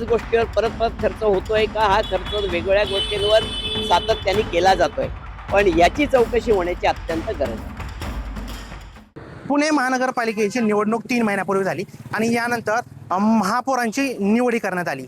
गोष्टीवर परत परत खर्च होतोय का, हा खर्च वेगवेगळ्या गोष्टींवर सातत्याने केला जातोय, पण याची चौकशी होण्याची अत्यंत गरज आहे. पुणे महानगरपालिकेची निवडणूक 3 महिन्यापूर्वी झाली आणि यानंतर महापौरांची निवडी करण्यात आली.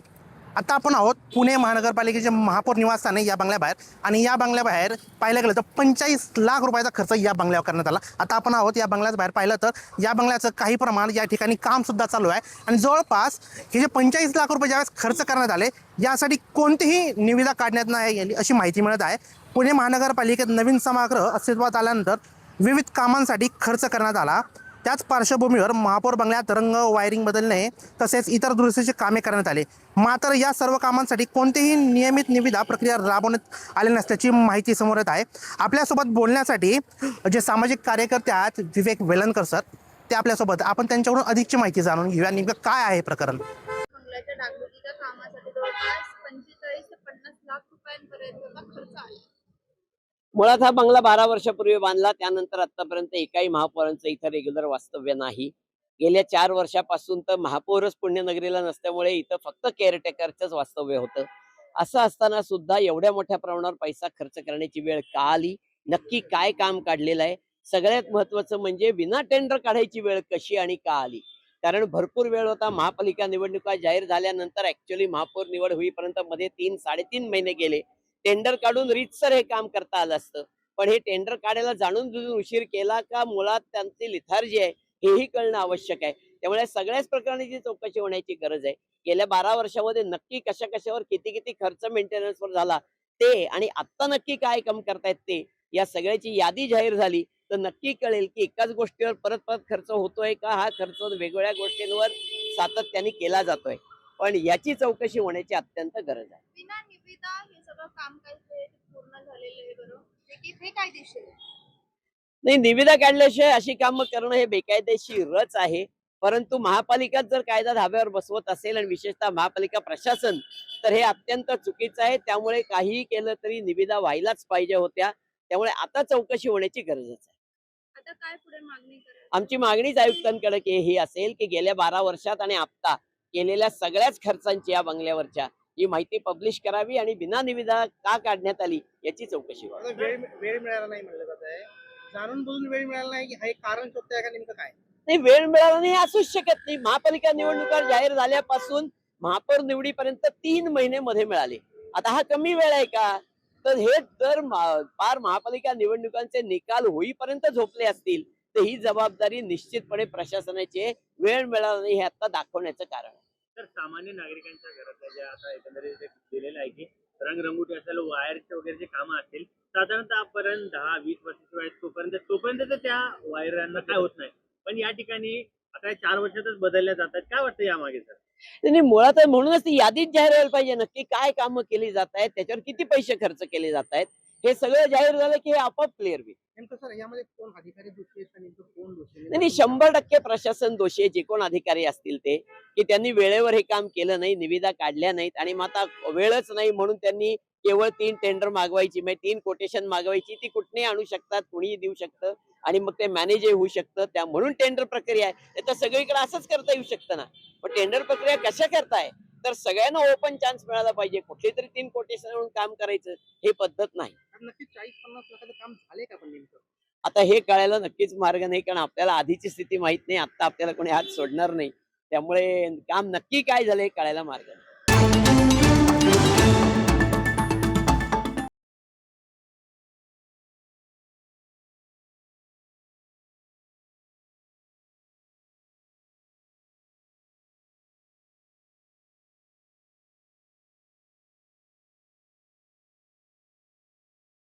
आता आपण आहोत पुणे महानगरपालिकेचे महापौर निवासस्थान आहे या बंगल्याबाहेर आणि या बंगल्याबाहेर पाहिलं गेलं तर 45 लाख रुपयाचा खर्च या बंगल्यावर करण्यात आला. आता आपण आहोत या बंगल्याच्या बाहेर पाहिलं तर या बंगल्याचं काही प्रमाण या ठिकाणी कामसुद्धा चालू आहे आणि जवळपास हे जे 45 लाख रुपये ज्यावेळेस खर्च करण्यात आले यासाठी कोणतीही निविदा काढण्यात नाही आली अशी माहिती मिळत आहे. पुणे महानगरपालिकेत नवीन सभागृह अस्तित्वात आल्यानंतर विविध कामांसाठी खर्च करण्यात आला. त्याच पार्श्वभूमीवर महापौर बंगल्यात रंग, वायरिंग बदलणे तसेच इतर दुरुस्तीचे कामे करण्यात आले. मात्र या सर्व कामांसाठी कोणतीही नियमित निविदा प्रक्रिया राबवण्यात आली नसल्याची माहिती समोर येत आहे. आपल्यासोबत बोलण्यासाठी जे सामाजिक कार्यकर्ते आहेत विवेक वेलणकर सर, ते आपल्यासोबत, आपण त्यांच्याकडून अधिकची माहिती जाणून घेऊया नेमकं काय आहे प्रकरण. बंगल्याच्या डागडुजीच्या कामासाठी जवळपास 45 ते 50 लाख रुपयांपर्यंतचा खर्च आला. मुळात हा बंगला 12 वर्षापूर्वी बांधला, त्यानंतर आतापर्यंत एकाही महापौरांचं इथं रेग्युलर वास्तव्य नाही. गेल्या 4 वर्षापासून तर महापौरच पुण्यनगरीला नसल्यामुळे इथं फक्त केअरटेकरचंच वास्तव्य होतं. असं असताना सुद्धा एवढ्या मोठ्या प्रमाणावर पैसा खर्च करण्याची वेळ का आली, नक्की काय काम काढलेलं आहे, सगळ्यात महत्वाचं म्हणजे विना टेंडर काढायची वेळ कशी आणि का आली. कारण भरपूर वेळ होता. महापालिका निवडणुका जाहीर झाल्यानंतर ऍक्च्युअली महापौर निवड होईपर्यंत मध्ये 3-3.5 महिने गेले. टेंडर काढून रीतसर हे काम करता आलं असतं, पण हे टेंडर काढायला जाणून बुजून उशीर केला का मुळात त्यांची लिथार्जी आहे हेही कळणं आवश्यक आहे. त्यामुळे सगळ्याच प्रकरणाची चौकशी होण्याची गरज आहे. गेल्या 12 वर्षामध्ये नक्की कशा कशावर किती किती खर्च मेंटेनन्सवर झाला ते आणि आत्ता नक्की काय काम करतायत ते, या सगळ्याची यादी जाहीर झाली तर नक्की कळेल की एकाच गोष्टीवर परत परत खर्च होतोय का, हा खर्च वेगवेगळ्या गोष्टींवर सातत्याने केला जातोय, पण याची चौकशी होण्याची अत्यंत गरज आहे. विना निविदा हे सगळं काम काय ते पूर्ण झालेलं आहे बरं, हे कायदेशीर आहे. नाही, निविदा काढल्याशिवाय अशी कामं करणं हे बेकायदेशीरच आहे. परंतु महापालिका जर कायदा धाब्यावर बसवत असेल आणि विशेषतः महापालिका प्रशासन, तर हे अत्यंत चुकीचं आहे. त्यामुळे काहीही केलं तरी निविदा व्हायलाच पाहिजे होत्या. त्यामुळे आता चौकशी होण्याची गरजच आहे. आता काय पुढे मागणी करायची? आमची मागणीच आयुक्तांकडे की ही असेल की गेल्या 12 वर्षात आणि आता केलेल्या सगळ्याच खर्चांची या बंगल्यावरच्या ही माहिती पब्लिश करावी आणि विना निविदा का काढण्यात आली याची चौकशी व्हावी. वेळ मिळाला नाही म्हणलं जात आहे, जाणून बुजून वेळ मिळाला नाही हे कारण शोधताय का नेमकं काय? नाही, वेळ मिळाला नाही हे असूच शकत नाही. महापालिका निवडणुका जाहीर झाल्यापासून महापौर निवडीपर्यंत 3 महिने मध्ये मिळाले. आता हा कमी वेळ आहे का? तर हे जर पार महापालिका निवडणुकांचे निकाल होईपर्यंत झोपले असतील तर ही जबाबदारी निश्चितपणे प्रशासनाची आहे. वेळ मिळाला नाही हे आता दाखवण्याचं कारण आहे. तर सामान्य नागरिकांच्या घरातल्या ज्या आता एकंदरीत दिलेलं आहे की रंगरंगोटी असेल, वायरचे वगैरे जे कामं असतील, साधारणतः पर्यंत 10-20 वर्षाच्या तोपर्यंत तर त्या वायरांना काय होत नाही. पण या ठिकाणी आता 4 वर्षातच बदलल्या जातात. काय वाटतं यामागे सर? नाही, मुळात म्हणूनच ती यादीच जाहीर व्हायला पाहिजे. नक्की काय कामं केली जात आहेत, त्याच्यावर किती पैसे खर्च केले जात आहेत, हे सगळं जाहीर झालं की हे आपोआप क्लिअर होईल. नेमकं सर यामध्ये कोण अधिकारी दोषी आहेत, नेमकं कोण दोषी आहे? नाही, 100% प्रशासन दोषी आहे. जे कोण अधिकारी असतील ते, की त्यांनी वेळेवर हे काम केलं नाही, निविदा काढल्या नाहीत आणि मग आता वेळच नाही म्हणून त्यांनी केवळ 3 टेंडर मागवायची, म्हणजे 3 कोटेशन मागवायची, ती कुठेही आणू शकतात, कुणीही देऊ शकतं आणि मग ते मॅनेजही होऊ शकतं. त्या म्हणून टेंडर प्रक्रिया आहे. तर सगळीकडे असंच करता येऊ शकतं ना. पण टेंडर प्रक्रिया कशा करताय, तर सगळ्यांना ओपन चान्स मिळाला पाहिजे. कुठली तरी 3 कोटेशन म्हणून काम करायचं हे पद्धत नाही. नक्की 40-50 लाखाचं काम झाले का पण नेमकं? आता हे कळायला नक्कीच मार्ग नाही, कारण आपल्याला आधीची स्थिती माहित नाही. आता आपल्याला कोणी हात सोडणार नाही. त्यामुळे काम नक्की काय झालंय कळायला मार्ग नाही.